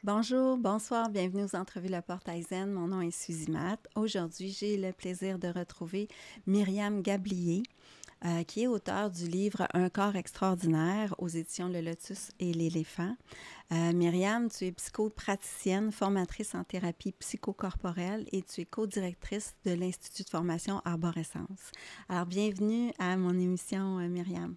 Bonjour, bonsoir, bienvenue aux Entrevues La Porte Aizen. Mon nom est Suzy Matt. Aujourd'hui, j'ai le plaisir de retrouver Myriam Gablier, qui est auteure du livre Un corps extraordinaire aux éditions Le Lotus et l'Éléphant. Myriam, tu es psychopraticienne, formatrice en thérapie psychocorporelle et tu es co-directrice de l'Institut de formation Arborescence. Alors, bienvenue à mon émission, Myriam.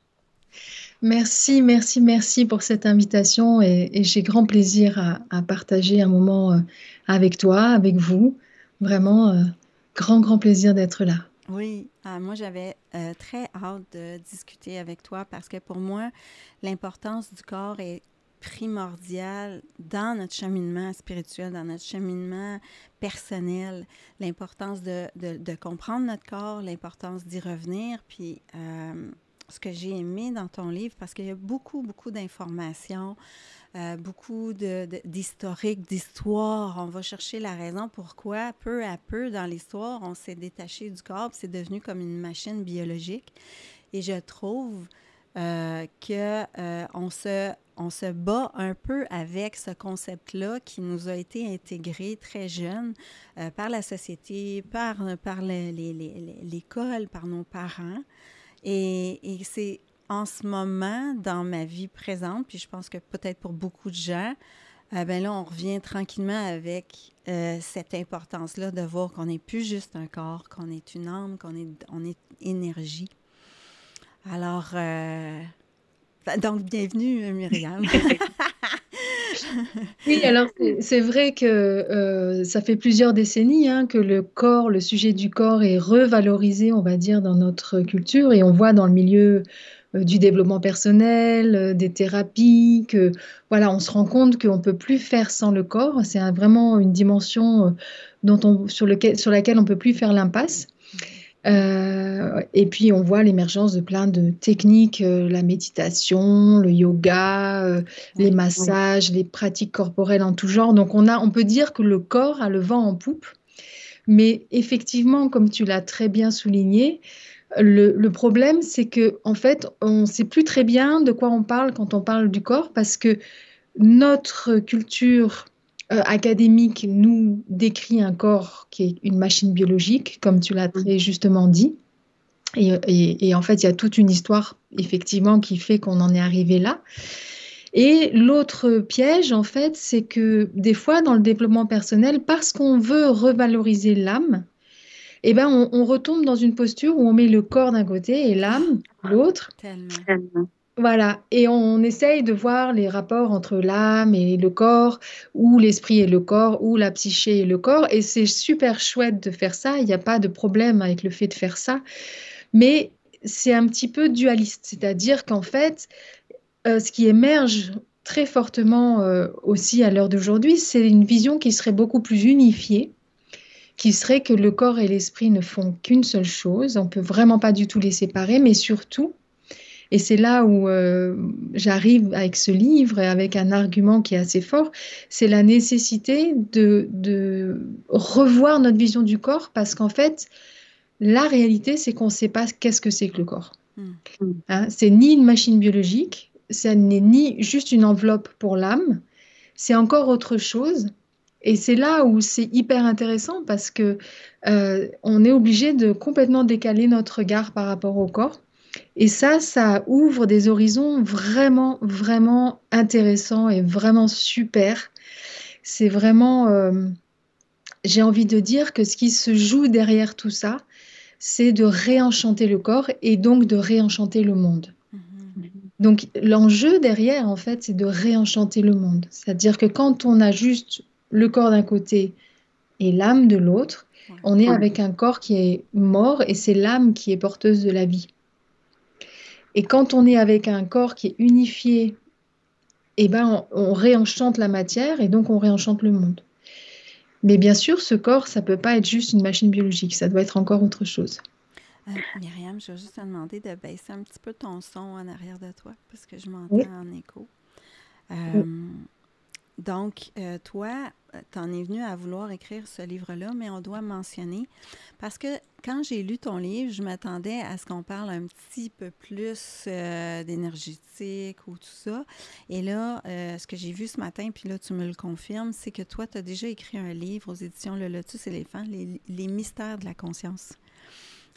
Merci, merci, merci pour cette invitation et j'ai grand plaisir à partager un moment avec toi, avec vous. Vraiment, grand plaisir d'être là. Oui, moi j'avais très hâte de discuter avec toi parce que pour moi, l'importance du corps est primordiale dans notre cheminement spirituel, dans notre cheminement personnel. L'importance de comprendre notre corps, l'importance d'y revenir, puis ce que j'ai aimé dans ton livre, parce qu'il y a beaucoup d'informations, beaucoup d'historique, d'histoire. On va chercher la raison pourquoi, peu à peu, dans l'histoire, on s'est détaché du corps, c'est devenu comme une machine biologique. Et je trouve on se bat un peu avec ce concept-là qui nous a été intégré très jeune par la société, par l'école, par nos parents. Et c'est en ce moment, dans ma vie présente, puis je pense que peut-être pour beaucoup de gens, ben là, on revient tranquillement avec cette importance-là de voir qu'on n'est plus juste un corps, qu'on est une âme, on est énergie. Alors, donc, bienvenue, Myriam. Oui, alors c'est vrai que ça fait plusieurs décennies que le corps, le sujet du corps est revalorisé, on va dire, dans notre culture et on voit dans le milieu du développement personnel, des thérapies, que voilà, on se rend compte qu'on ne peut plus faire sans le corps. C'est vraiment une dimension sur laquelle on ne peut plus faire l'impasse. Et puis on voit l'émergence de plein de techniques, la méditation, le yoga, les Oui, massages, les pratiques corporelles en tout genre. Donc on peut dire que le corps a le vent en poupe. Mais effectivement, comme tu l'as très bien souligné, le problème, c'est que en fait, on ne sait plus très bien de quoi on parle quand on parle du corps, parce que notre culture académique nous décrit un corps qui est une machine biologique, comme tu l'as très justement dit. Et en fait, il y a toute une histoire, effectivement, qui fait qu'on en est arrivé là. Et l'autre piège, en fait, c'est que des fois, dans le développement personnel, parce qu'on veut revaloriser l'âme, eh ben, on retombe dans une posture où on met le corps d'un côté et ah, l'âme de l'autre. tellement. Voilà, et on essaye de voir les rapports entre l'âme et le corps, ou l'esprit et le corps, ou la psyché et le corps, et c'est super chouette de faire ça, il n'y a pas de problème avec le fait de faire ça, mais c'est un petit peu dualiste, c'est-à-dire qu'en fait, ce qui émerge très fortement aussi à l'heure d'aujourd'hui, c'est une vision qui serait beaucoup plus unifiée, qui serait que le corps et l'esprit ne font qu'une seule chose, on peut vraiment pas du tout les séparer, mais surtout, et c'est là où j'arrive avec ce livre et avec un argument qui est assez fort, c'est la nécessité de revoir notre vision du corps parce qu'en fait, la réalité, c'est qu'on ne sait pas qu'est-ce que c'est que le corps. Hmm. C'est ni une machine biologique, ça n'est ni juste une enveloppe pour l'âme, c'est encore autre chose. Et c'est là où c'est hyper intéressant parce que on est obligé de complètement décaler notre regard par rapport au corps. Et ça ouvre des horizons vraiment intéressants et vraiment super. C'est vraiment, j'ai envie de dire que ce qui se joue derrière tout ça, c'est de réenchanter le corps et donc de réenchanter le monde. Mhm. Donc l'enjeu derrière, en fait, c'est de réenchanter le monde. C'est-à-dire que quand on a juste le corps d'un côté et l'âme de l'autre, Ouais. on est avec un corps qui est mort et c'est l'âme qui est porteuse de la vie. Et quand on est avec un corps qui est unifié, eh ben, on réenchante la matière et donc on réenchante le monde. Mais bien sûr, ce corps, ça peut pas être juste une machine biologique, ça doit être encore autre chose. Myriam, je vais juste te demander de baisser un petit peu ton son en arrière de toi parce que je m'entends Oui. en écho. Euh, donc, toi, t'en es venu à vouloir écrire ce livre-là, mais on doit mentionner, parce que quand j'ai lu ton livre, je m'attendais à ce qu'on parle un petit peu plus d'énergétique ou tout ça. Et là, ce que j'ai vu ce matin, puis là, tu me le confirmes, c'est que toi, tu as déjà écrit un livre aux éditions Le Lotus Éléphant, les mystères de la conscience.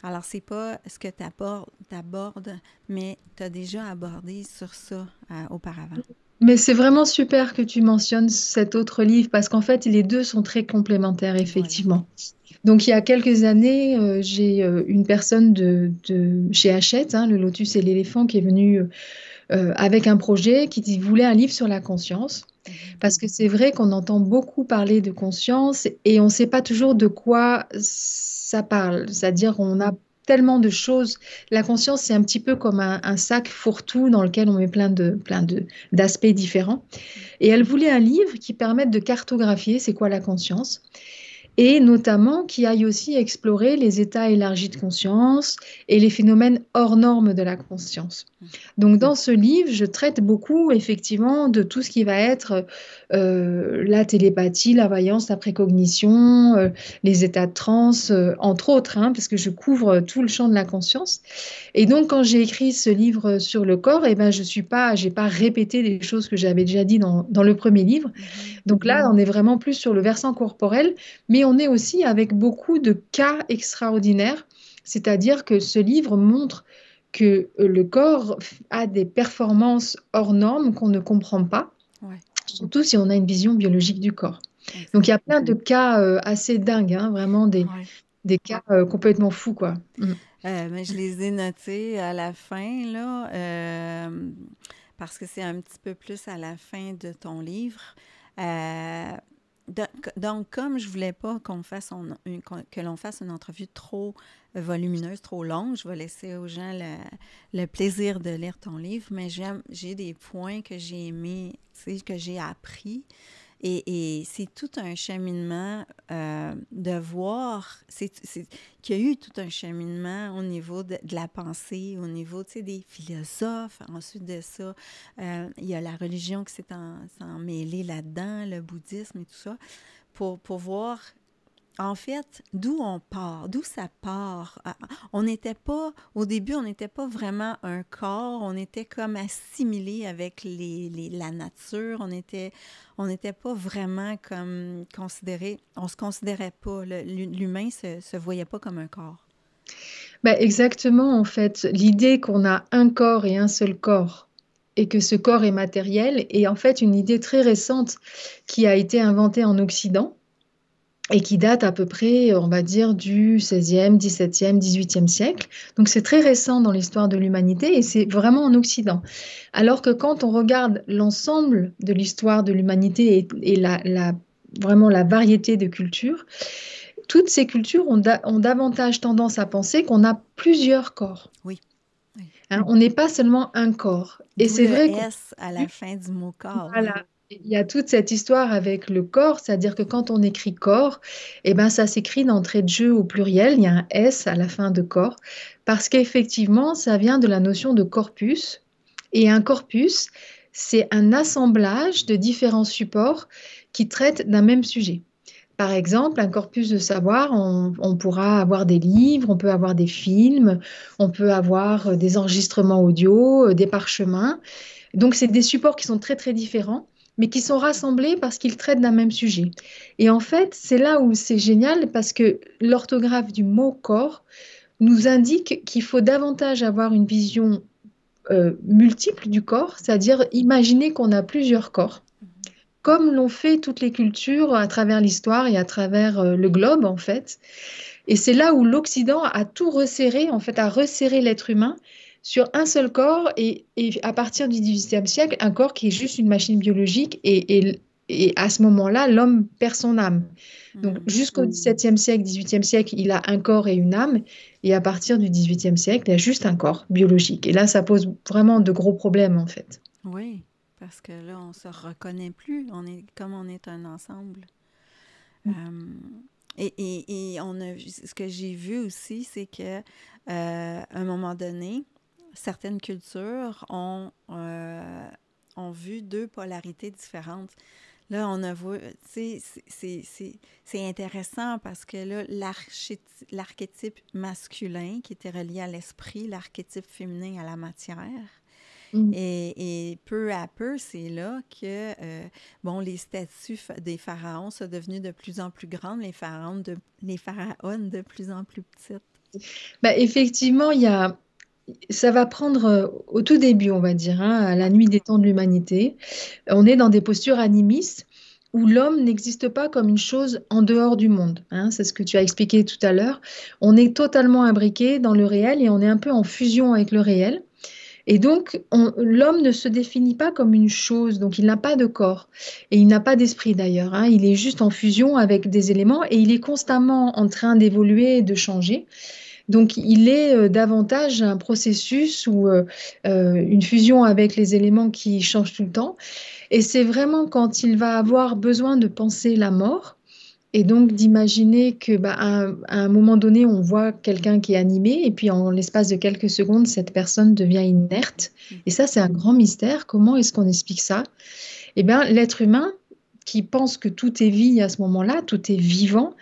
Alors, c'est pas ce que tu abordes, mais tu as déjà abordé sur ça auparavant. Mais c'est vraiment super que tu mentionnes cet autre livre parce qu'en fait, les deux sont très complémentaires, Voilà. effectivement. Donc, il y a quelques années, j'ai une personne de chez Hachette, hein, le Lotus et l'éléphant, qui est venue avec un projet qui voulait un livre sur la conscience. Mhm. Parce que c'est vrai qu'on entend beaucoup parler de conscience et on ne sait pas toujours de quoi ça parle. C'est-à-dire on a tellement de choses. La conscience, c'est un petit peu comme un sac fourre-tout dans lequel on met d'aspects différents. Et elle voulait un livre qui permette de cartographier c'est quoi la conscience et notamment qui aille aussi explorer les états élargis de conscience et les phénomènes hors normes de la conscience. Donc dans ce livre, je traite beaucoup effectivement de tout ce qui va être la télépathie, la voyance, la précognition, les états de transe, entre autres, hein, parce que je couvre tout le champ de la conscience. Et donc quand j'ai écrit ce livre sur le corps, eh ben, j'ai pas répété des choses que j'avais déjà dit dans le premier livre. Mhm. Donc là, on est vraiment plus sur le versant corporel, mais on est aussi avec beaucoup de cas extraordinaires, c'est-à-dire que ce livre montre que le corps a des performances hors normes qu'on ne comprend pas, Ouais, surtout si on a une vision biologique du corps. Donc il y exact. a plein de cas assez dingues, hein, vraiment Ouais. des cas complètement fous, quoi. Mm. Mais je les ai notés à la fin, là, parce que c'est un petit peu plus à la fin de ton livre. Euh, donc, comme je voulais pas que l'on fasse une entrevue trop volumineuse, trop longue, je vais laisser aux gens le plaisir de lire ton livre, mais j'ai des points que j'ai aimés, tu sais, que j'ai appris. Et c'est tout un cheminement de voir, qu'il y a eu tout un cheminement au niveau de la pensée, au niveau, tu sais, des philosophes. Ensuite de ça, il y a la religion qui s'est mêlée là-dedans, le bouddhisme et tout ça, pour voir en fait, d'où on part, d'où ça part. On n'était pas, au début, on n'était pas vraiment un corps, on était comme assimilé avec la nature, on n'était pas vraiment comme considéré, on se considérait pas, l'humain se voyait pas comme un corps. Bah, exactement, en fait, l'idée qu'on a un corps et un seul corps, et que ce corps est matériel, est en fait une idée très récente qui a été inventée en Occident et qui date à peu près, on va dire, du 16e, 17e, 18e siècle. Donc c'est très récent dans l'histoire de l'humanité et c'est vraiment en Occident. Alors que quand on regarde l'ensemble de l'histoire de l'humanité et vraiment la variété de cultures, toutes ces cultures ont davantage tendance à penser qu'on a plusieurs corps. Oui, oui. Hein, on n'est pas seulement un corps. Et D'où c'est le vrai qu'on S à la fin du mot corps, oui. voilà. Il y a toute cette histoire avec le corps, c'est-à-dire que quand on écrit corps, eh ben, ça s'écrit d'entrée de jeu au pluriel, il y a un S à la fin de corps, parce qu'effectivement, ça vient de la notion de corpus. Et un corpus, c'est un assemblage de différents supports qui traitent d'un même sujet. Par exemple, un corpus de savoir, on pourra avoir des livres, on peut avoir des films, on peut avoir des enregistrements audio, des parchemins. Donc, c'est des supports qui sont très, très différents, mais qui sont rassemblés parce qu'ils traitent d'un même sujet. Et en fait, c'est là où c'est génial parce que l'orthographe du mot corps nous indique qu'il faut davantage avoir une vision multiple du corps, c'est-à-dire imaginer qu'on a plusieurs corps, comme l'ont fait toutes les cultures à travers l'histoire et à travers le globe, en fait. Et c'est là où l'Occident a tout resserré, en fait, a resserré l'être humain sur un seul corps et à partir du XVIIIe siècle, un corps qui est juste une machine biologique et à ce moment-là, l'homme perd son âme. Donc Mm. jusqu'au XVIIe siècle, XVIIIe siècle, il a un corps et une âme et à partir du XVIIIe siècle, il a juste un corps biologique. Et là, ça pose vraiment de gros problèmes, en fait. Oui, parce que là, on se reconnaît plus, comme on est un ensemble. Euh, et ce que j'ai vu aussi, c'est que à un moment donné, certaines cultures ont vu deux polarités différentes. Là, on a vu, tu sais, c'est intéressant parce que là, l'archétype masculin qui était relié à l'esprit, l'archétype féminin à la matière, Mm. et peu à peu, c'est là que, bon, les statues des pharaons sont devenues de plus en plus grandes, les pharaons de plus en plus petites. Bah, effectivement, ça va prendre au tout début, on va dire, hein, à la nuit des temps de l'humanité. On est dans des postures animistes où l'homme n'existe pas comme une chose en dehors du monde, hein. C'est ce que tu as expliqué tout à l'heure. On est totalement imbriqué dans le réel et on est un peu en fusion avec le réel. Et donc, l'homme ne se définit pas comme une chose, donc il n'a pas de corps et il n'a pas d'esprit d'ailleurs, hein. Il est juste en fusion avec des éléments et il est constamment en train d'évoluer et de changer. Donc, il est davantage un processus ou une fusion avec les éléments qui changent tout le temps. Et c'est vraiment quand il va avoir besoin de penser la mort et donc d'imaginer que bah, à un moment donné, on voit quelqu'un qui est animé et puis en l'espace de quelques secondes, cette personne devient inerte. Et Mhm. ça, c'est un grand mystère. Comment est-ce qu'on explique ça? Eh bien, l'être humain qui pense que tout est vie à ce moment-là, tout est vivant,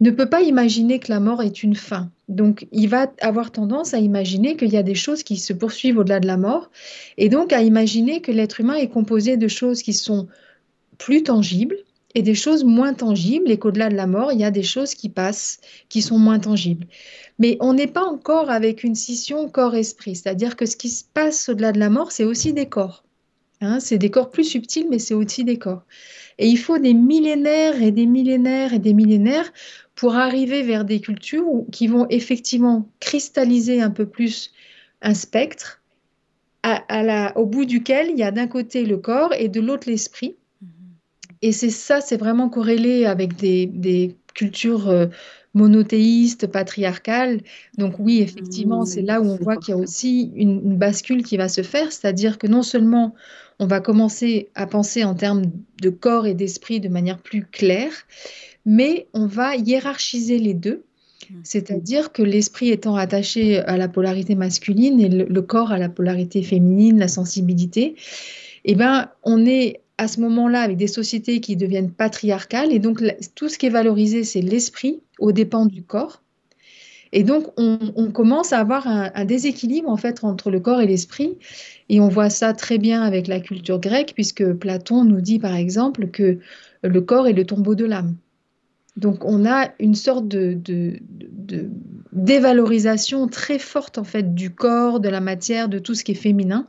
ne peut pas imaginer que la mort est une fin. Donc, il va avoir tendance à imaginer qu'il y a des choses qui se poursuivent au-delà de la mort, et donc à imaginer que l'être humain est composé de choses qui sont plus tangibles et des choses moins tangibles, et qu'au-delà de la mort, il y a des choses qui passent, qui sont moins tangibles. Mais on n'est pas encore avec une scission corps-esprit, c'est-à-dire que ce qui se passe au-delà de la mort, c'est aussi des corps. Hein, c'est des corps plus subtils, mais c'est aussi des corps. Et il faut des millénaires et des millénaires et des millénaires pour arriver vers des cultures qui vont effectivement cristalliser un peu plus un spectre au bout duquel il y a d'un côté le corps et de l'autre l'esprit. Mhm. Et c'est ça, c'est vraiment corrélé avec des cultures monothéistes, patriarcales. Donc oui, effectivement, c'est là où on voit qu'il y a aussi une bascule qui va se faire, c'est-à-dire que non seulement on va commencer à penser en termes de corps et d'esprit de manière plus claire, mais on va hiérarchiser les deux. Mhm. C'est-à-dire que l'esprit étant attaché à la polarité masculine et le corps à la polarité féminine, la sensibilité, eh ben, on est à ce moment-là avec des sociétés qui deviennent patriarcales et donc tout ce qui est valorisé, c'est l'esprit aux dépens du corps. Et donc, on commence à avoir un déséquilibre en fait entre le corps et l'esprit. Et on voit ça très bien avec la culture grecque, puisque Platon nous dit par exemple que le corps est le tombeau de l'âme. Donc, on a une sorte de dévalorisation très forte en fait du corps, de la matière, de tout ce qui est féminin.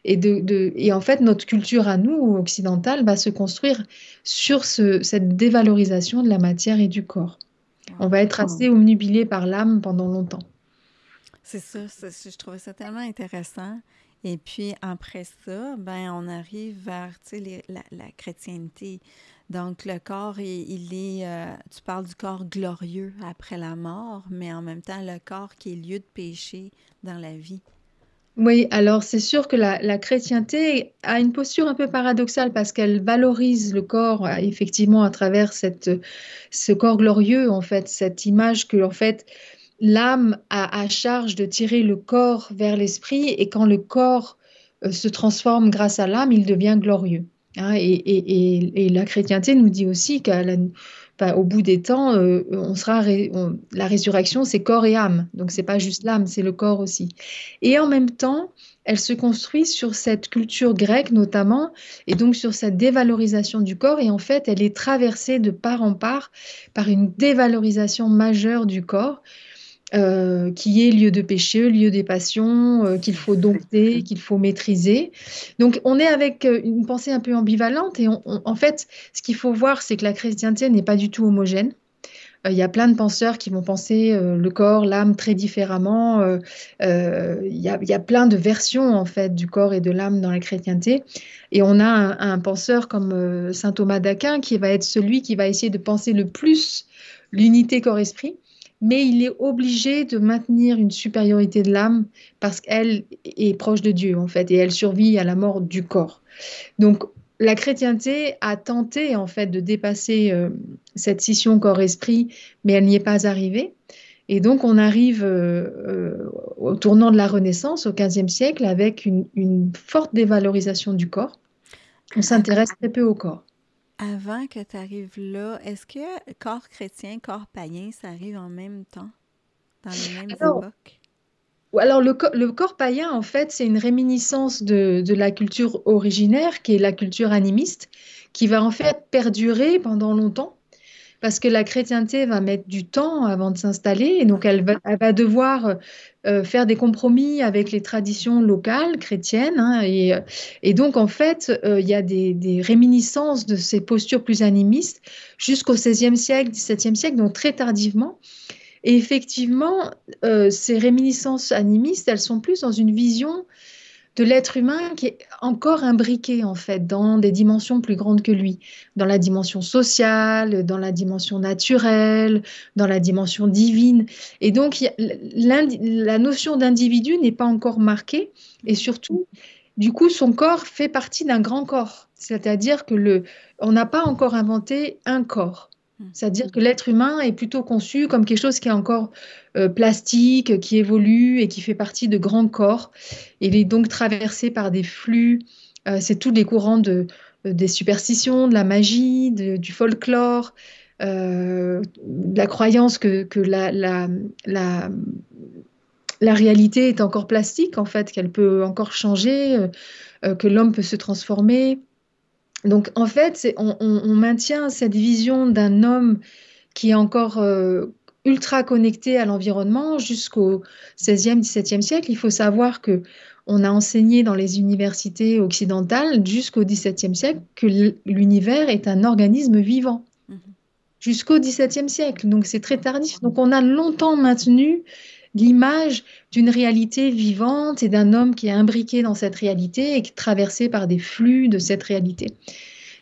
Et en fait, notre culture à nous, occidentale, va se construire sur cette dévalorisation de la matière et du corps. On Wow. va être assez omnubilé par l'âme pendant longtemps. C'est ça, je trouvais ça tellement intéressant. Et puis après ça, ben on arrive vers, tu sais, la chrétienté. Donc le corps, tu parles du corps glorieux après la mort, mais en même temps le corps qui est lieu de péché dans la vie. Oui, alors c'est sûr que la chrétienté a une posture un peu paradoxale parce qu'elle valorise le corps effectivement à travers ce corps glorieux, en fait, cette image que en fait, l'âme a à charge de tirer le corps vers l'esprit et quand le corps se transforme grâce à l'âme, il devient glorieux. Hein, et la chrétienté nous dit aussi qu'au bout des temps, la résurrection, c'est corps et âme. Donc, c'est pas juste l'âme, c'est le corps aussi. Et en même temps, elle se construit sur cette culture grecque notamment, et donc sur cette dévalorisation du corps. Et en fait, elle est traversée de part en part par une dévalorisation majeure du corps qui est lieu de péché, lieu des passions, qu'il faut dompter, qu'il faut maîtriser. Donc on est avec une pensée un peu ambivalente et en fait, ce qu'il faut voir, c'est que la chrétienté n'est pas du tout homogène. Il y a plein de penseurs qui vont penser le corps, l'âme très différemment. Il y a plein de versions en fait du corps et de l'âme dans la chrétienté. Et on a un penseur comme saint Thomas d'Aquin qui va être celui qui va essayer de penser le plus l'unité corps-esprit, mais il est obligé de maintenir une supériorité de l'âme parce qu'elle est proche de Dieu en fait et elle survit à la mort du corps. Donc, la chrétienté a tenté en fait de dépasser cette scission corps-esprit, mais elle n'y est pas arrivée. Et donc, on arrive au tournant de la Renaissance, au XVe siècle, avec une forte dévalorisation du corps. On s'intéresse très peu au corps. avant que tu arrives là, est-ce que corps chrétien, corps païen, ça arrive en même temps, dans les mêmes Alors, époques? alors le corps païen, en fait, c'est une réminiscence de la culture originaire, qui est la culture animiste, qui va en fait perdurer pendant longtemps. Parce que la chrétienté va mettre du temps avant de s'installer, et donc OK. elle va devoir faire des compromis avec les traditions locales chrétiennes, hein, et donc en fait, il y a des réminiscences de ces postures plus animistes jusqu'au XVIe siècle, XVIIe siècle, donc très tardivement. Et effectivement, ces réminiscences animistes, elles sont plus dans une vision de l'être humain qui est encore imbriqué en fait dans des dimensions plus grandes que lui, dans la dimension sociale, dans la dimension naturelle, dans la dimension divine. Et donc la notion d'individu n'est pas encore marquée, et Mhm. surtout, du coup, son corps fait partie d'un grand corps, c'est-à-dire que on n'a pas encore inventé un corps. Mhm. C'est-à-dire que l'être humain est plutôt conçu comme quelque chose qui est encore plastique, qui évolue et qui fait partie de grands corps. Il est donc traversé par des flux, c'est tous les courants des superstitions, de la magie, du folklore, de la croyance que la, la réalité est encore plastique, en fait, qu'elle peut encore changer, que l'homme peut se transformer. Donc, en fait, on maintient cette vision d'un homme qui est encore ultra connecté à l'environnement jusqu'au 16e, 17e siècle. Il faut savoir que on a enseigné dans les universités occidentales jusqu'au 17e siècle que l'univers est un organisme vivant. Mhm. Jusqu'au 17e siècle. Donc c'est très tardif. Donc on a longtemps maintenu l'image d'une réalité vivante et d'un homme qui est imbriqué dans cette réalité et qui est traversé par des flux de cette réalité.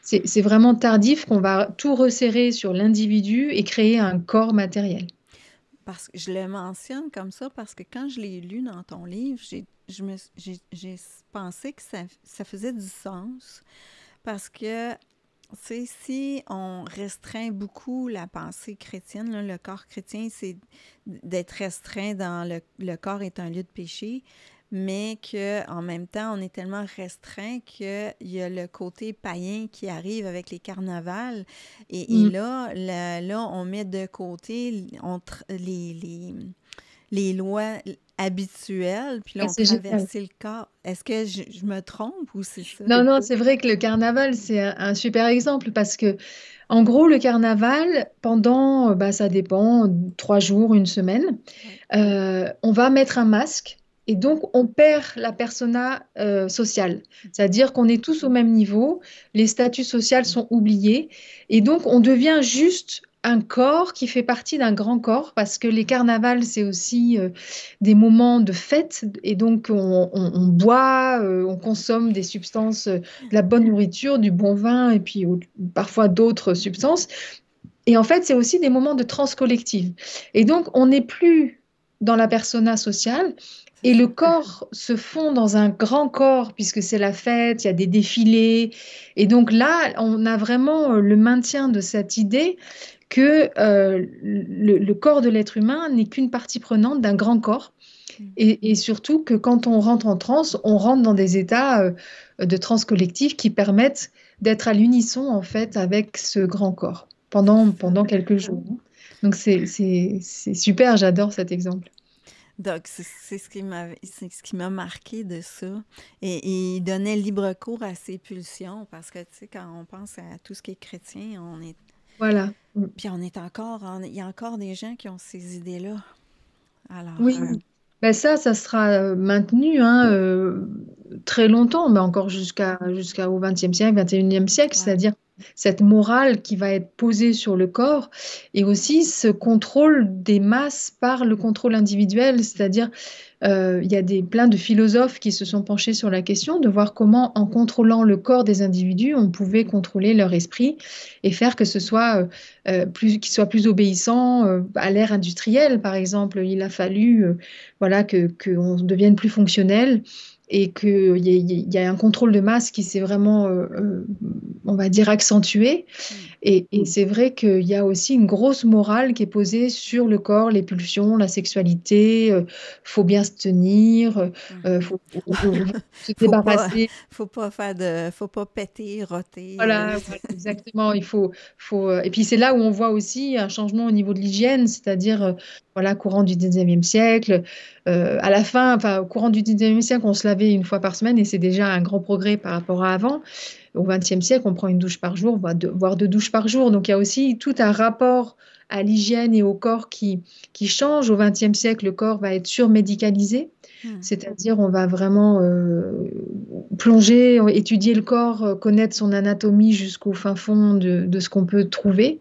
C'est vraiment tardif qu'on va tout resserrer sur l'individu et créer un corps matériel. Parce que je le mentionne comme ça parce que quand je l'ai lu dans ton livre, j'ai pensé que ça faisait du sens parce que, tu sais, si on restreint beaucoup la pensée chrétienne, là, le corps chrétien, c'est d'être restreint dans le corps est un lieu de péché, mais qu'en même temps, on est tellement restreint qu'il y a le côté païen qui arrive avec les carnavals. Et Mm. là, on met de côté les lois habituelles, puis là, Ah, on c'est génial. traverse le corps. Est-ce que je me trompe ou c'est ça? Non, non, c'est vrai que le carnaval, c'est un super exemple parce que, en gros, le carnaval, pendant, bah, ça dépend, 3 jours, une semaine, Oui. on va mettre un masque et donc on perd la persona sociale. C'est-à-dire qu'on est tous au même niveau, les statuts sociaux sont oubliés et donc on devient juste un corps qui fait partie d'un grand corps parce que les carnavals, c'est aussi des moments de fête et donc on boit, on consomme des substances, de la bonne nourriture, du bon vin et puis parfois d'autres substances. Et en fait, c'est aussi des moments de transe collective. Et donc, on n'est plus dans la persona sociale C'est et le ça. corps se fond dans un grand corps puisque c'est la fête, il y a des défilés. Et donc là, on a vraiment le maintien de cette idée que le corps de l'être humain n'est qu'une partie prenante d'un grand corps. Mm. Et surtout que quand on rentre en transe, on rentre dans des états de transe collective qui permettent d'être à l'unisson en fait avec ce grand corps C'est ça. pendant quelques jours. Donc c'est super, j'adore cet exemple. Donc, c'est ce qui m'a marqué de ça. Et il donnait libre cours à ses pulsions parce que, tu sais, quand on pense à tout ce qui est chrétien, on est. Voilà. Mm. Puis on est encore. Il y a encore des gens qui ont ces idées-là. Alors, Oui, ben ça sera maintenu, hein, très longtemps, mais encore jusqu'au XXe siècle, XXIe siècle, ouais. c'est-à-dire cette morale qui va être posée sur le corps et aussi ce contrôle des masses par le contrôle individuel, c'est-à-dire il y a plein de philosophes qui se sont penchés sur la question de voir comment, en contrôlant le corps des individus, on pouvait contrôler leur esprit et faire que ce soit qu'ils soient plus obéissants à l'ère industrielle, par exemple. Il a fallu voilà, qu'on devienne plus fonctionnel et qu'il y ait un contrôle de masse qui s'est vraiment, on va dire, accentué. Mm. Et c'est vrai qu'il y a aussi une grosse morale qui est posée sur le corps, les pulsions, la sexualité. Faut bien se tenir, Mhm. faut se Faut pas, débarrasser. faut pas péter, roter. Voilà, exactement. Et puis c'est là où on voit aussi un changement au niveau de l'hygiène, c'est-à-dire, voilà, courant du 19e siècle. À la fin, enfin, au courant du 19e siècle, on se lavait une fois par semaine et c'est déjà un grand progrès par rapport à avant. Au 20e siècle, on prend une douche par jour, voire deux douches par jour. Donc il y a aussi tout un rapport à l'hygiène et au corps qui change. Au 20e siècle, le corps va être surmédicalisé. Hmm. C'est-à-dire, on va vraiment plonger, étudier le corps, connaître son anatomie jusqu'au fin fond de ce qu'on peut trouver.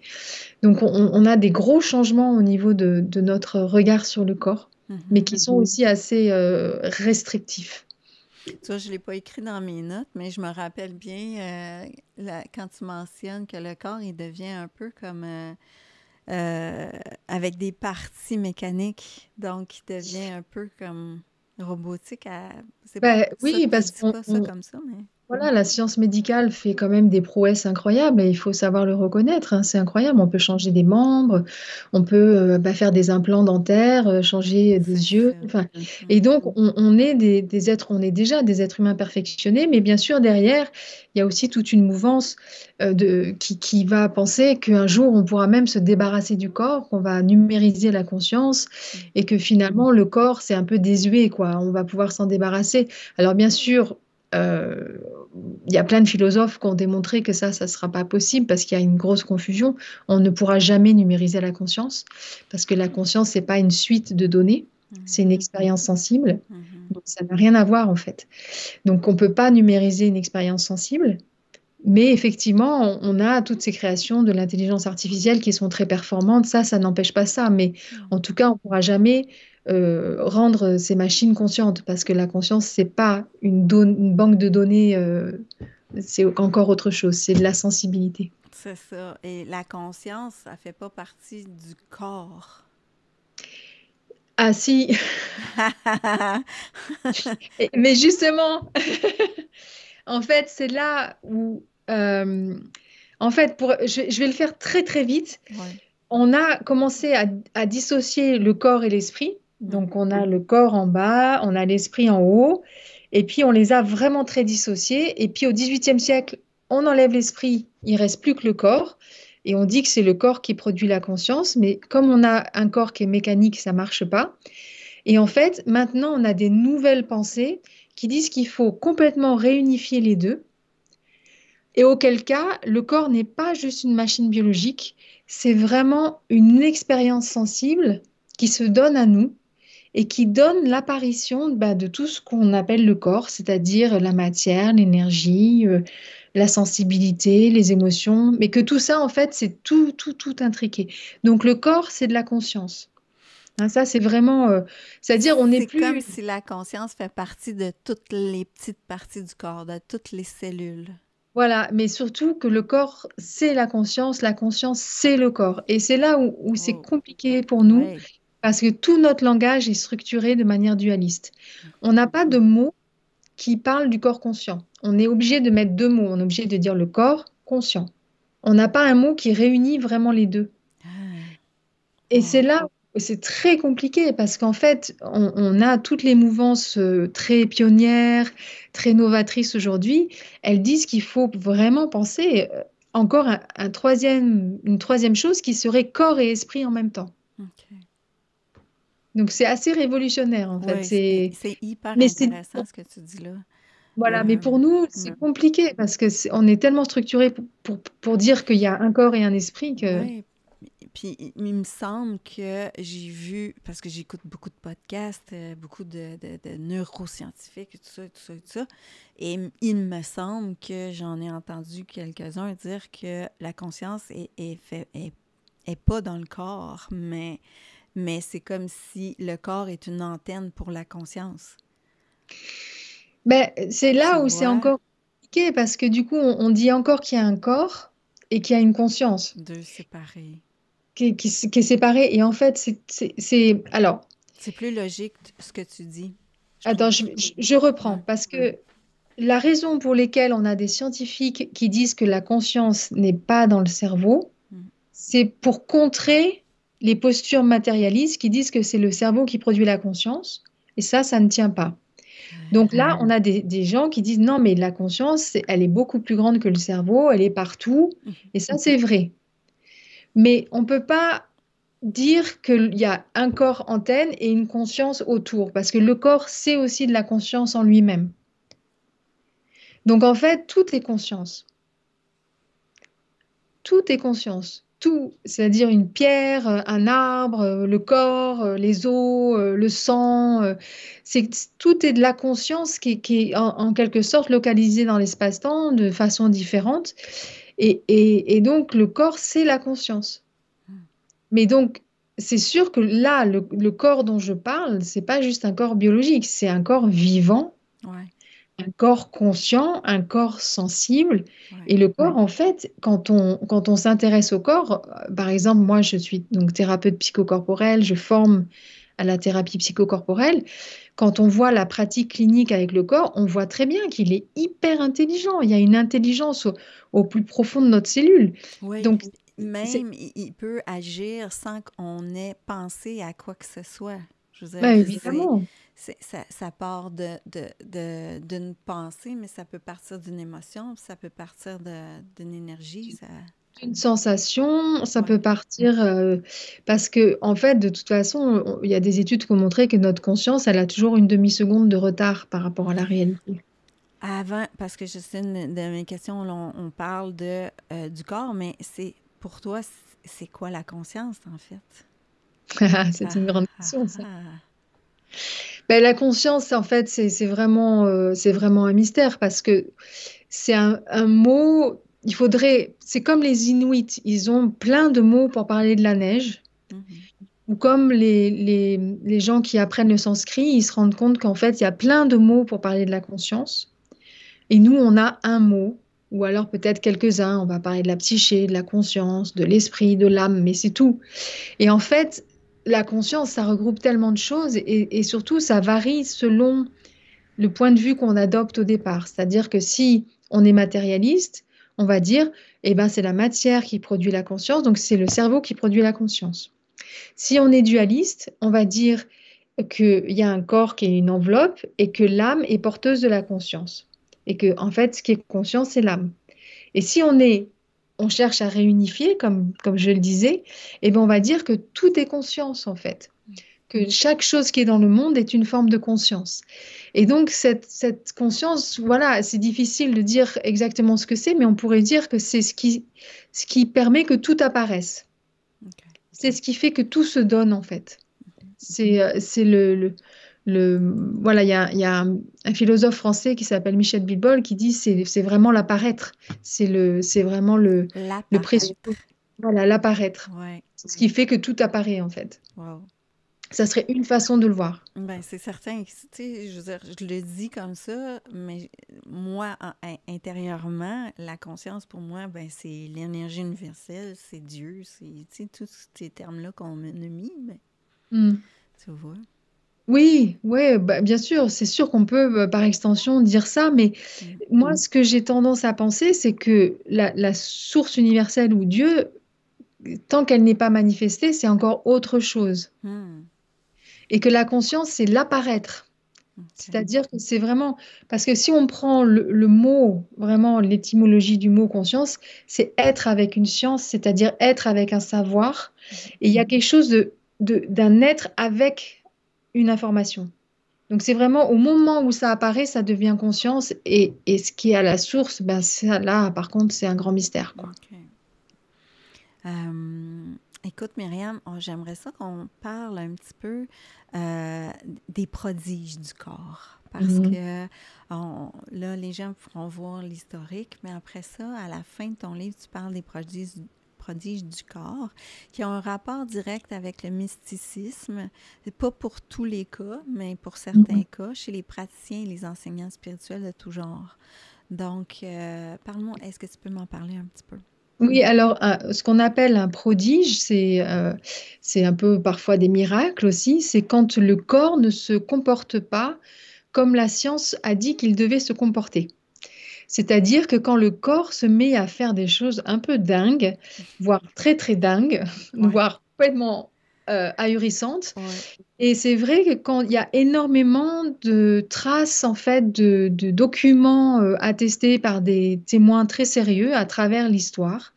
Donc, on a des gros changements au niveau de notre regard sur le corps, mais Mhm. qui sont aussi assez restrictifs. Tu vois, je ne l'ai pas écrit dans mes notes, mais je me rappelle bien quand tu mentionnes que le corps, il devient un peu comme euh, avec des parties mécaniques, donc il devient un peu comme robotique. Ben, oui, Je parce dis pas ça comme ça, mais... voilà, la science médicale fait quand même des prouesses incroyables et il faut savoir le reconnaître, hein. C'est incroyable. On peut changer des membres, on peut faire des implants dentaires, changer C'est des yeux. ça. Enfin, et Mhm. donc, on est des êtres, on est déjà des êtres humains perfectionnés, mais bien sûr, derrière, il y a aussi toute une mouvance qui va penser qu'un jour, on pourra même se débarrasser du corps, qu'on va numériser la conscience Mhm. et que finalement, le corps, c'est un peu désuet, quoi. On va pouvoir s'en débarrasser. Alors, bien sûr, euh, il y a plein de philosophes qui ont démontré que ça ne sera pas possible parce qu'il y a une grosse confusion. On ne pourra jamais numériser la conscience parce que la conscience, c'est pas une suite de données, c'est Mhm. une expérience sensible. Mhm. Donc, ça n'a rien à voir en fait. Donc, on ne peut pas numériser une expérience sensible. Mais effectivement, on a toutes ces créations de l'intelligence artificielle qui sont très performantes. Ça n'empêche pas ça. Mais en tout cas, on ne pourra jamais rendre ces machines conscientes parce que la conscience, c'est pas une banque de données, c'est encore autre chose. C'est de la sensibilité. C'est ça. Et la conscience, ça fait pas partie du corps. Ah si, mais justement, en fait, c'est là où, en fait, je vais le faire très très vite. Ouais. On a commencé à dissocier le corps et l'esprit. Mhm. Donc, on a le corps en bas, on a l'esprit en haut, et puis on les a vraiment très dissociés. Et puis, au XVIIIe siècle, on enlève l'esprit, il reste plus que le corps, et on dit que c'est le corps qui produit la conscience. Mais comme on a un corps qui est mécanique, ça marche pas. Et en fait, maintenant, on a des nouvelles pensées qui disent qu'il faut complètement réunifier les deux. Et auquel cas, le corps n'est pas juste une machine biologique, c'est vraiment une expérience sensible qui se donne à nous et qui donne l'apparition de tout ce qu'on appelle le corps, c'est-à-dire la matière, l'énergie, la sensibilité, les émotions, mais que tout ça, en fait, c'est tout intriqué. Donc le corps, c'est de la conscience. Hein, ça, c'est vraiment, c'est-à-dire on n'est C'est comme plus. si la conscience fait partie de toutes les petites parties du corps, de toutes les cellules. Voilà, mais surtout que le corps, c'est la conscience, c'est le corps. Et c'est là où c'est Oh, compliqué pour nous, ouais. parce que tout notre langage est structuré de manière dualiste. On n'a pas de mots qui parlent du corps conscient. On est obligé de mettre deux mots. On est obligé de dire le corps conscient. On n'a pas un mot qui réunit vraiment les deux. Ah, Et c'est wow. là où c'est très compliqué parce qu'en fait, on a toutes les mouvances très pionnières, très novatrices aujourd'hui. Elles disent qu'il faut vraiment penser encore une troisième chose qui serait corps et esprit en même temps. OK. Donc c'est assez révolutionnaire en fait. Oui, c'est hyper Mais c'est, intéressant ce que tu dis là. voilà, mais Euh, pour nous, mm, c'est compliqué parce que on est tellement structuré pour dire qu'il y a un corps et un esprit que. ouais. Puis il me semble que j'ai vu, parce que j'écoute beaucoup de podcasts, beaucoup de neuroscientifiques, et tout ça, et tout ça, et tout ça, et il me semble que j'en ai entendu quelques-uns dire que la conscience est pas dans le corps, mais c'est comme si le corps est une antenne pour la conscience. Ben, c'est Tu là où c'est vois, encore compliqué parce que du coup, on dit encore qu'il y a un corps et qu'il y a une conscience deux séparés. qui est séparée. Et en fait, Alors, C'est plus logique ce que tu dis, je attends, trouve. je reprends Ouais. parce que La raison pour laquelle on a des scientifiques qui disent que la conscience n'est pas dans le cerveau, Mm. c'est pour contrer les postures matérialistes qui disent que c'est le cerveau qui produit la conscience. Et ça ne tient pas. Donc là, on a des gens qui disent non, mais la conscience, elle est beaucoup plus grande que le cerveau, elle est partout. Mhm. Et ça, c'est vrai. Mais on ne peut pas dire qu'il y a un corps antenne et une conscience autour, parce que le corps, c'est aussi de la conscience en lui-même. Donc en fait, tout est conscience. Tout est conscience. Tout, c'est-à-dire une pierre, un arbre, le corps, les os, le sang, tout est de la conscience qui est en quelque sorte localisée dans l'espace-temps de façon différente. Et donc le corps, c'est la conscience. Mais donc, c'est sûr que là, le corps dont je parle, c'est pas juste un corps biologique, c'est un corps vivant, Ouais, un corps conscient, un corps sensible. ouais. Et le corps, en fait, quand on s'intéresse au corps, par exemple, moi, je suis donc thérapeute psychocorporelle, je forme à la thérapie psychocorporelle. Quand on voit la pratique clinique avec le corps, on voit très bien qu'il est hyper intelligent. Il y a une intelligence au plus profond de notre cellule. Oui, Donc, puis c'est même, il peut agir sans qu'on ait pensé à quoi que ce soit. Je veux dire, bah, évidemment. ça part d'une pensée, mais ça peut partir d'une émotion, puis ça peut partir d'une énergie. Ça... Une sensation, ça Ouais. peut partir parce que, en fait, de toute façon, il y a des études qui ont montré que notre conscience, elle a toujours une demi-seconde de retard par rapport à la réalité. Avant, parce que je sais, une de mes questions, là, on parle du corps, mais c'est pour toi, c'est quoi la conscience, en fait? C'est Ah, une grande ah, question, ça. ah. Ben, la conscience, en fait, c'est vraiment un mystère parce que c'est un mot, il faudrait, c'est comme les Inuits, ils ont plein de mots pour parler de la neige. Mhm. Ou comme les gens qui apprennent le sanskrit, ils se rendent compte qu'en fait, il y a plein de mots pour parler de la conscience. Et nous, on a un mot, ou alors peut-être quelques-uns. On va parler de la psyché, de la conscience, de l'esprit, de l'âme, mais c'est tout. Et en fait, la conscience, ça regroupe tellement de choses et surtout, ça varie selon le point de vue qu'on adopte au départ. C'est-à-dire que si on est matérialiste, on va dire, eh ben, c'est la matière qui produit la conscience, donc c'est le cerveau qui produit la conscience. Si on est dualiste, on va dire qu'il y a un corps qui est une enveloppe et que l'âme est porteuse de la conscience. Et que, en fait, ce qui est conscient, c'est l'âme. Et si on cherche à réunifier, comme je le disais, eh ben on va dire que tout est conscience, en fait. Que chaque chose qui est dans le monde est une forme de conscience. Et donc, cette conscience, voilà, c'est difficile de dire exactement ce que c'est, mais on pourrait dire que c'est ce qui permet que tout apparaisse. OK. C'est ce qui fait que tout se donne, en fait. C'est voilà, il y a un philosophe français qui s'appelle Michel Bilbol qui dit c'est vraiment l'apparaître. C'est vraiment le présupposé. L'apparaître. Voilà, l'apparaître. Ouais. C'est ce qui fait que tout apparaît, en fait. Wow. Ça serait une façon de le voir. Ben, c'est certain que, tu sais, je veux dire, je le dis comme ça, mais moi, intérieurement, la conscience, pour moi, ben, c'est l'énergie universelle, c'est Dieu, c'est, tu sais, tous ces termes-là qu'on a mis, mais Hmm. tu vois. Oui, ouais, bah, bien sûr, c'est sûr qu'on peut, par extension, dire ça, mais Mm. moi, ce que j'ai tendance à penser, c'est que la source universelle ou Dieu, tant qu'elle n'est pas manifestée, c'est encore autre chose. Hmm. Et que la conscience, c'est l'apparaître. OK. C'est-à-dire que c'est vraiment... Parce que si on prend le mot, vraiment l'étymologie du mot conscience, c'est être avec une science, c'est-à-dire être avec un savoir. Mhm. Et il y a quelque chose d'un être avec une information. Donc c'est vraiment au moment où ça apparaît, ça devient conscience. Et ce qui est à la source, ben ça, là, par contre, c'est un grand mystère, quoi. OK. Euh, Écoute, Myriam, j'aimerais ça qu'on parle un petit peu euh, des prodiges du corps. Parce Mhm. que là, les gens pourront voir l'historique, mais après ça, à la fin de ton livre, tu parles des prodiges du corps qui ont un rapport direct avec le mysticisme. Pas pour tous les cas, mais pour certains Mhm. cas, chez les praticiens et les enseignants spirituels de tout genre. Donc, parle-moi, est-ce que tu peux m'en parler un petit peu? Oui, alors ce qu'on appelle un prodige, c'est un peu parfois des miracles aussi. C'est quand le corps ne se comporte pas comme la science a dit qu'il devait se comporter. C'est-à-dire que quand le corps se met à faire des choses un peu dingues, voire très très dingues, Ouais, voire complètement ahurissantes, ouais. et c'est vrai que quand il y a énormément de traces, en fait, de documents attestés par des témoins très sérieux à travers l'histoire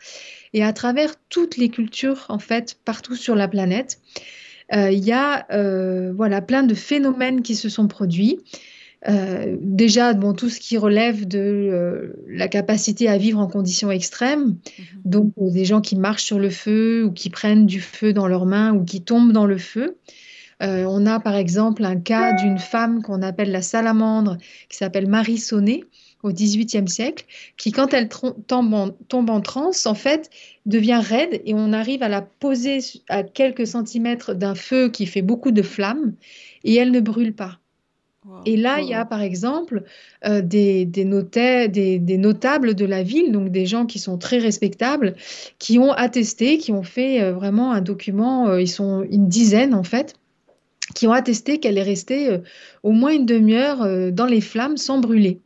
et à travers toutes les cultures, en fait, partout sur la planète, il y a voilà, plein de phénomènes qui se sont produits. Déjà, bon, tout ce qui relève de la capacité à vivre en conditions extrêmes, Mhm. donc des gens qui marchent sur le feu ou qui prennent du feu dans leurs mains ou qui tombent dans le feu. On a par exemple un cas d'une femme qu'on appelle la salamandre, qui s'appelle Marie Sonnet au XVIIIe siècle, qui quand elle tombe en transe, en fait, devient raide et on arrive à la poser à quelques centimètres d'un feu qui fait beaucoup de flammes et elle ne brûle pas. Wow. Et là, il y a par exemple des notables de la ville, donc des gens qui sont très respectables, qui ont attesté, qui ont fait vraiment un document, ils sont une dizaine en fait, qui ont attesté qu'elle est restée au moins une demi-heure dans les flammes sans brûler.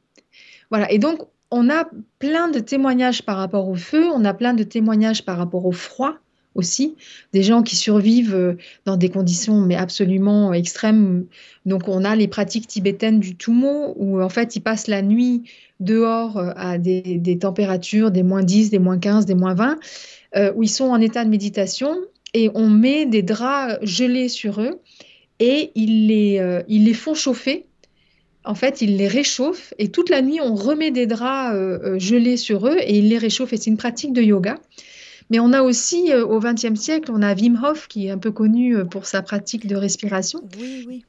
Voilà. Et donc, on a plein de témoignages par rapport au feu, on a plein de témoignages par rapport au froid aussi, des gens qui survivent dans des conditions mais absolument extrêmes. Donc, on a les pratiques tibétaines du Tumo, où en fait, ils passent la nuit dehors à des températures des -10, des -15, des -20, où ils sont en état de méditation et on met des draps gelés sur eux et ils les font chauffer. En fait, ils les réchauffent et toute la nuit, on remet des draps gelés sur eux et ils les réchauffent. Et c'est une pratique de yoga. Mais on a aussi, au XXe siècle, on a Wim Hof qui est un peu connu pour sa pratique de respiration. Oui, oui.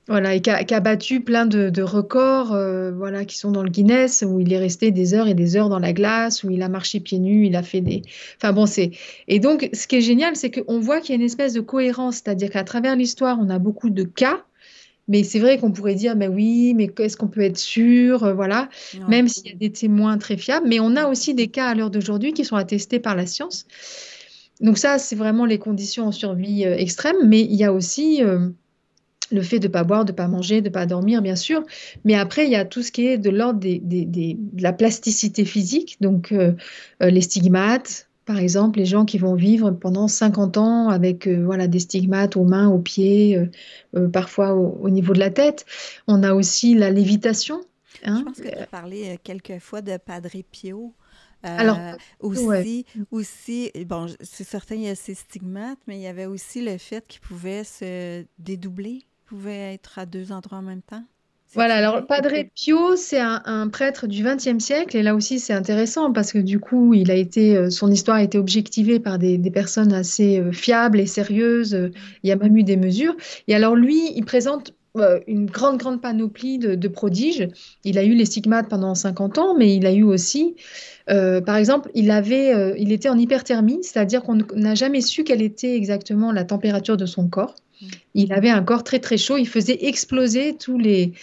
Voilà, et qui a battu plein de records voilà, qui sont dans le Guinness, où il est resté des heures et des heures dans la glace, où il a marché pieds nus, il a fait des... Enfin bon, c'est... Et donc, ce qui est génial, c'est qu'on voit qu'il y a une espèce de cohérence, c'est-à-dire qu'à travers l'histoire, on a beaucoup de cas, mais c'est vrai qu'on pourrait dire, mais oui, mais est-ce qu'on peut être sûr, voilà, Ouais. même s'il y a des témoins très fiables, mais on a aussi des cas à l'heure d'aujourd'hui qui sont attestés par la science. Donc ça, c'est vraiment les conditions en survie extrême, mais il y a aussi le fait de ne pas boire, de ne pas manger, de ne pas dormir, bien sûr. Mais après, il y a tout ce qui est de l'ordre de la plasticité physique, donc les stigmates. Par exemple, les gens qui vont vivre pendant 50 ans avec voilà, des stigmates aux mains, aux pieds, parfois au niveau de la tête. On a aussi la lévitation. Je Hein. pense que tu as parlé quelques fois de Padre Pio. Alors, ouais. Aussi, bon, c'est certain, il y a ces stigmates, mais il y avait aussi le fait qu'il pouvait se dédoubler, il pouvait être à deux endroits en même temps. Voilà, C'est-tu alors vrai? Padre Pio, c'est un prêtre du XXe siècle, et là aussi c'est intéressant parce que du coup, il a été, son histoire a été objectivée par des personnes assez fiables et sérieuses. Mm. Il y a même eu des mesures. Et alors lui, il présente une grande panoplie de prodiges. Il a eu les stigmates pendant 50 ans, mais il a eu aussi, par exemple, il était en hyperthermie, c'est-à-dire qu'on n'a jamais su quelle était exactement la température de son corps. Mm. Il avait un corps très très chaud, il faisait exploser tous les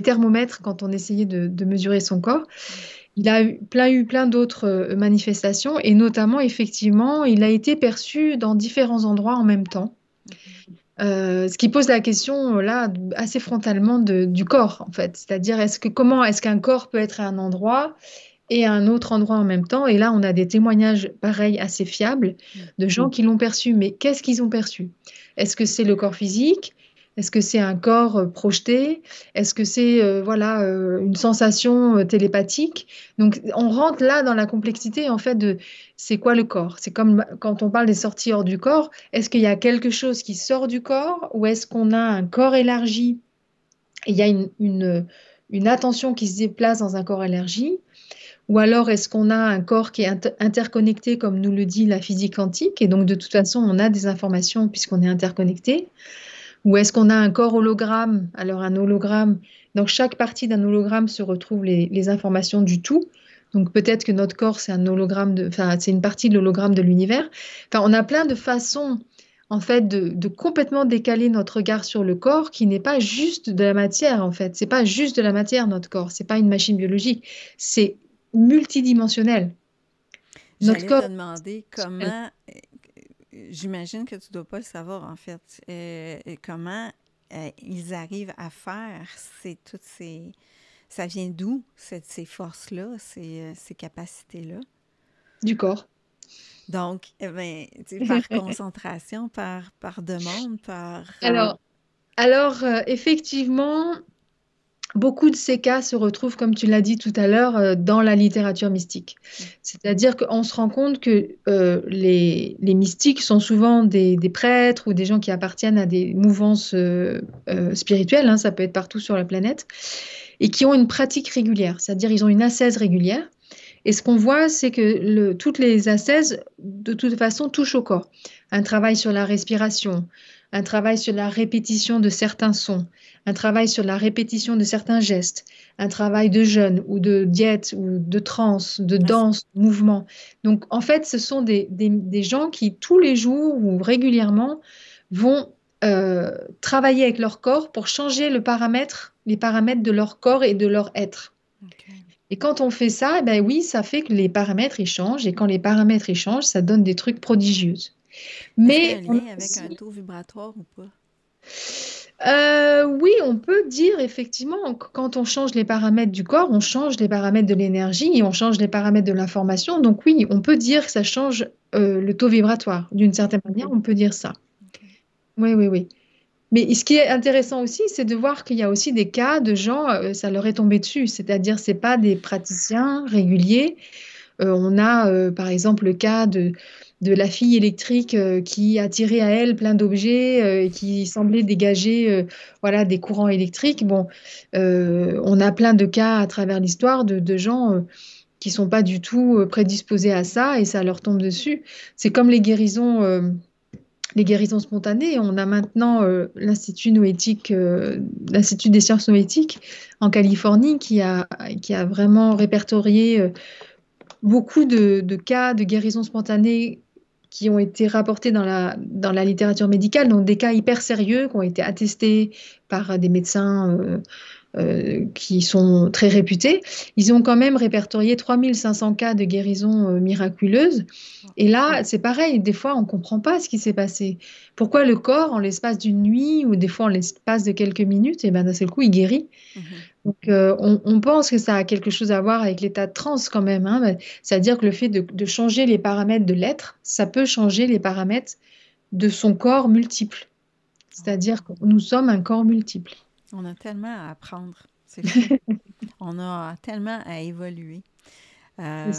thermomètres quand on essayait de mesurer son corps. Mm. Il a eu plein d'autres manifestations et notamment effectivement, il a été perçu dans différents endroits en même temps. Mhm. Ce qui pose la question là assez frontalement du corps en fait, c'est-à-dire comment est-ce qu'un corps peut être à un endroit et à un autre endroit en même temps. Et là, on a des témoignages pareils assez fiables Mm. de gens qui l'ont perçu. Mais qu'est-ce qu'ils ont perçu? Est-ce que c'est le corps physique? Est-ce que c'est un corps projeté? Est-ce que c'est voilà une sensation télépathique? Donc on rentre là dans la complexité en fait de c'est quoi le corps? C'est comme quand on parle des sorties hors du corps. Est-ce qu'il y a quelque chose qui sort du corps ou est-ce qu'on a un corps élargi et il y a une attention qui se déplace dans un corps élargi? Ou alors, est-ce qu'on a un corps qui est interconnecté, comme nous le dit la physique quantique, et donc de toute façon, on a des informations puisqu'on est interconnecté? Ou est-ce qu'on a un corps hologramme? Alors, un hologramme, dans chaque partie d'un hologramme se retrouvent les informations du tout. Donc, peut-être que notre corps, c'est un hologramme enfin, c'est une partie de l'hologramme de l'univers. Enfin, on a plein de façons, en fait, de complètement décaler notre regard sur le corps qui n'est pas juste de la matière, en fait. C'est pas juste de la matière, notre corps. C'est pas une machine biologique. C'est multidimensionnel. Notre J'allais te corps. demander comment, j'imagine que tu dois pas le savoir en fait, comment ils arrivent à faire, ça vient d'où, ces forces-là, ces capacités-là? du corps. Donc, eh ben, tu sais, par concentration, par demande, Alors, alors, effectivement, beaucoup de ces cas se retrouvent, comme tu l'as dit tout à l'heure, dans la littérature mystique. C'est-à-dire qu'on se rend compte que les mystiques sont souvent des prêtres ou des gens qui appartiennent à des mouvances spirituelles, hein, ça peut être partout sur la planète, et qui ont une pratique régulière, c'est-à-dire ils ont une ascèse régulière. Et ce qu'on voit, c'est que toutes les ascèses, de toute façon, touchent au corps. Un travail sur la respiration, un travail sur la répétition de certains sons, un travail sur la répétition de certains gestes, un travail de jeûne ou de diète ou de transe, de Ah, danse, de mouvement. Donc, en fait, ce sont des gens qui, tous les jours ou régulièrement, vont travailler avec leur corps pour changer les paramètres de leur corps et de leur être. OK. Et quand on fait ça, eh ben oui, ça fait que les paramètres ils changent. Et quand les paramètres ils changent, ça donne des trucs prodigieux. Est-ce qu'il y a un Mais on a lien avec un aussi, taux vibratoire ou pas? oui, on peut dire effectivement que quand on change les paramètres du corps, on change les paramètres de l'énergie et on change les paramètres de l'information. Donc oui, on peut dire que ça change le taux vibratoire. D'une OK. certaine manière, on peut dire ça. OK. Oui, oui, oui. Mais ce qui est intéressant aussi, c'est de voir qu'il y a aussi des cas de gens, ça leur est tombé dessus. C'est-à-dire, c'est pas des praticiens réguliers. On a par exemple le cas de la fille électrique qui attirait à elle plein d'objets et qui semblait dégager voilà, des courants électriques. Bon, on a plein de cas à travers l'histoire de gens qui sont pas du tout prédisposés à ça et ça leur tombe dessus. C'est comme les guérisons spontanées. On a maintenant l'Institut noétique, l'Institut des sciences noétiques en Californie qui a vraiment répertorié beaucoup de cas de guérison spontanée qui ont été rapportés dans la littérature médicale, donc des cas hyper sérieux qui ont été attestés par des médecins qui sont très réputés. Ils ont quand même répertorié 3500 cas de guérison miraculeuse. Et là, c'est pareil, des fois, on ne comprend pas ce qui s'est passé. Pourquoi le corps, en l'espace d'une nuit ou des fois en l'espace de quelques minutes, et ben, d'un seul coup, il guérit. Mhm. Donc, on pense que ça a quelque chose à voir avec l'état de transe quand même, hein, mais c'est-à-dire que le fait de changer les paramètres de l'être, ça peut changer les paramètres de son corps multiple. C'est-à-dire que nous sommes un corps multiple. On a tellement à apprendre. C'est fou. On a tellement à évoluer. Euh,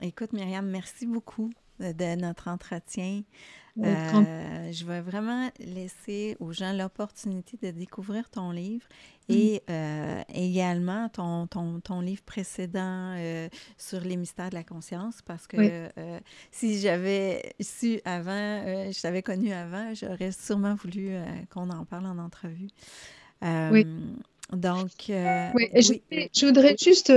Écoute, Myriam, merci beaucoup de notre entretien. Avec grand- Je vais vraiment laisser aux gens l'opportunité de découvrir ton livre Mm. et également ton livre précédent sur les mystères de la conscience parce Oui. que si j'avais su avant, je t'avais connu avant, j'aurais sûrement voulu qu'on en parle en entrevue. Oui. Euh, donc, Oui, et oui, je voudrais juste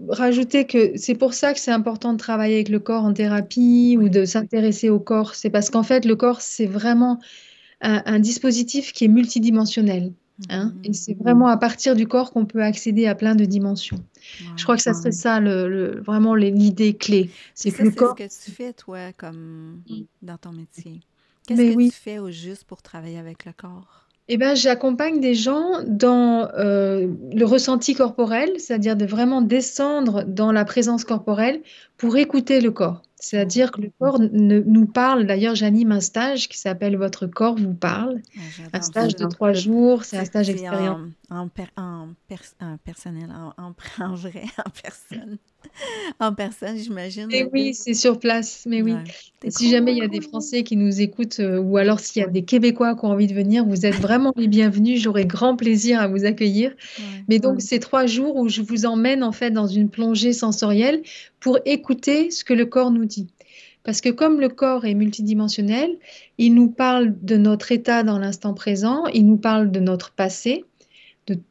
rajouter que c'est pour ça que c'est important de travailler avec le corps en thérapie ou oui. de s'intéresser au corps. C'est parce qu'en fait, le corps, c'est vraiment un dispositif qui est multidimensionnel, hein, et Mhm. c'est vraiment à partir du corps qu'on peut accéder à plein de dimensions. Je crois Wow. que ça serait ça vraiment l'idée clé. Puis C'est que ça, le c'est ce corps. que tu fais, toi, comme dans ton métier. Qu'est-ce Mais que tu oui. fais au juste pour travailler avec le corps? Eh ben, j'accompagne des gens dans le ressenti corporel, c'est-à-dire de vraiment descendre dans la présence corporelle pour écouter le corps. Oh, C'est-à-dire que le corps nous parle. D'ailleurs, j'anime un stage qui s'appelle Votre corps vous parle. ah, Un j'adore stage ça. de 3 jours, c'est un stage C'est expérience. en personnel, en vrai, en personne. En personne, Mais j'imagine. oui, c'est sur place, mais oui. Ouais, Et c'est si cool. jamais il y a des Français qui nous écoutent, ou Ouais, alors s'il y a des Québécois qui ont envie de venir, vous êtes vraiment les bienvenus. J'aurai grand plaisir à vous accueillir. ouais. Mais donc, c'est 3 jours où je vous emmène en fait dans une plongée sensorielle pour écouter ce que le corps nous dit. Parce que comme le corps est multidimensionnel, il nous parle de notre état dans l'instant présent, il nous parle de notre passé,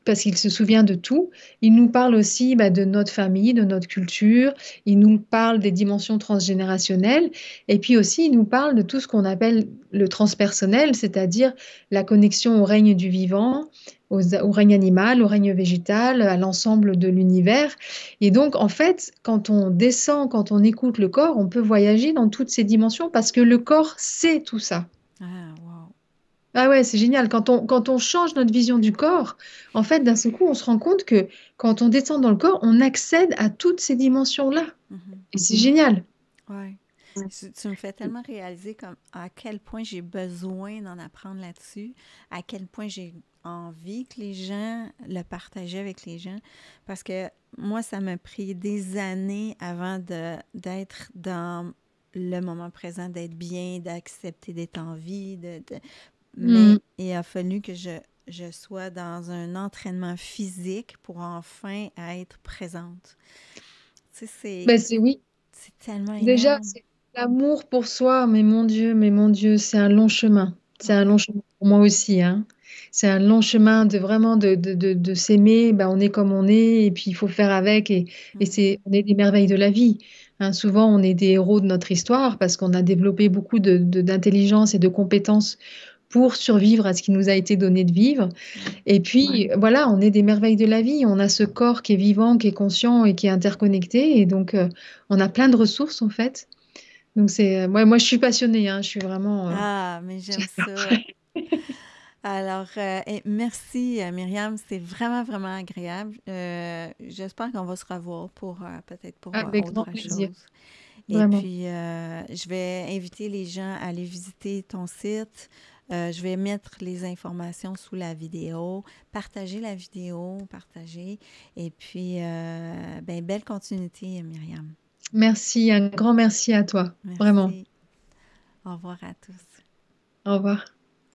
parce qu'il se souvient de tout. Il nous parle aussi de notre famille, de notre culture. Il nous parle des dimensions transgénérationnelles. Et puis aussi, il nous parle de tout ce qu'on appelle le transpersonnel, c'est-à-dire la connexion au règne du vivant, au règne animal, au règne végétal, à l'ensemble de l'univers. Et donc, en fait, quand on descend, quand on écoute le corps, on peut voyager dans toutes ces dimensions parce que le corps sait tout ça. Ah, wow. Ah ouais, c'est génial. Quand on change notre vision du corps, en fait, d'un seul coup, on se rend compte que quand on descend dans le corps, on accède à toutes ces dimensions-là. Mhm. Et c'est génial. Ouais. Tu me fais tellement réaliser comme à quel point j'ai besoin d'en apprendre là-dessus, à quel point j'ai envie que les gens le partagent avec les gens, parce que moi, ça m'a pris des années avant d'être dans le moment présent, d'être bien, d'accepter d'être en vie, mais Hmm. il a fallu que je sois dans un entraînement physique pour enfin être présente. Tu sais, Ben c'est oui. c'est tellement Déjà, énorme. c'est l'amour pour soi, mais mon Dieu, c'est un long chemin. C'est un long Ouais. chemin pour moi aussi, hein. C'est un long chemin de vraiment de s'aimer. Ben, on est comme on est, et puis il faut faire avec. Et Mm. on est des merveilles de la vie. Hein. Souvent, on est des héros de notre histoire parce qu'on a développé beaucoup d'intelligence et de compétences pour survivre à ce qui nous a été donné de vivre. Ouais. Et puis, voilà, on est des merveilles de la vie. On a ce corps qui est vivant, qui est conscient et qui est interconnecté. Et donc, on a plein de ressources, en fait. Donc, moi, je suis passionnée, hein. Je suis vraiment. Ah, mais j'aime ça. Alors, merci Myriam, c'était vraiment, vraiment agréable. J'espère qu'on va se revoir pour peut-être pour Avec grand autre plaisir. chose. Et Vraiment. puis, je vais inviter les gens à aller visiter ton site. Je vais mettre les informations sous la vidéo, partager la vidéo, partager. Et puis, ben, belle continuité, Myriam. Merci, un grand merci à toi. Vraiment. Merci. Au revoir à tous. Au revoir.